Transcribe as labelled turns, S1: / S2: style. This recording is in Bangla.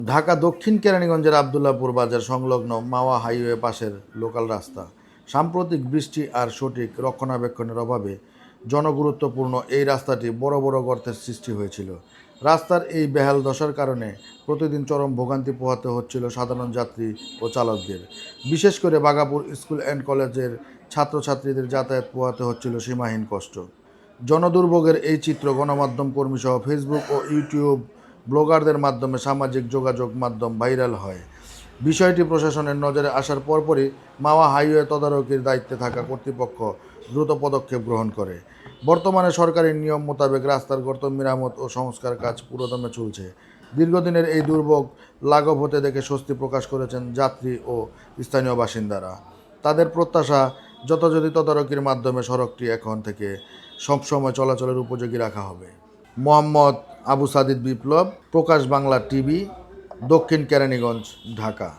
S1: ঢাকা দক্ষিণ কেরানীগঞ্জের আবদুল্লাহপুর বাজার সংলগ্ন মাওয়া হাইওয়ে পাশের লোকাল রাস্তা। সাম্প্রতিক বৃষ্টি আর সঠিক রক্ষণাবেক্ষণের অভাবে জনগুরুত্বপূর্ণ এই রাস্তাটি বড় বড় গর্তের সৃষ্টি হয়েছিল। রাস্তার এই বেহাল দশার কারণে প্রতিদিন চরম ভোগান্তি পোহাতে হচ্ছিল সাধারণ যাত্রী ও চালকদের। বিশেষ করে বাঘাপুর স্কুল অ্যান্ড কলেজের ছাত্রছাত্রীদের যাতায়াত পোহাতে হচ্ছিল সীমাহীন কষ্ট। জনদুর্ভোগের এই চিত্র গণমাধ্যম কর্মীসহ ফেসবুক ও ইউটিউব ব্লগারদের মাধ্যমে সামাজিক যোগাযোগ মাধ্যম ভাইরাল হয়। বিষয়টি প্রশাসনের নজরে আসার পরপরই মাওয়া হাইওয়ে তদারকির দায়িত্বে থাকা কর্তৃপক্ষ দ্রুত পদক্ষেপ গ্রহণ করে। বর্তমানে সরকারি নিয়ম মোতাবেক রাস্তার গর্ত মেরামত ও সংস্কার কাজ পুরোদমে চলছে। দীর্ঘদিনের এই দুর্ভোগ লাঘব হতে দেখে স্বস্তি প্রকাশ করেছেন যাত্রী ও স্থানীয় বাসিন্দারা। তাদের প্রত্যাশা, যথাযথ তদারকির মাধ্যমে সড়কটি এখন থেকে সবসময় চলাচলের উপযোগী রাখা হবে। মোহাম্মদ আবু সাদিদ বিপ্লব, প্রকাশ বাংলা টিভি, দক্ষিণ কেরানীগঞ্জ, ঢাকা।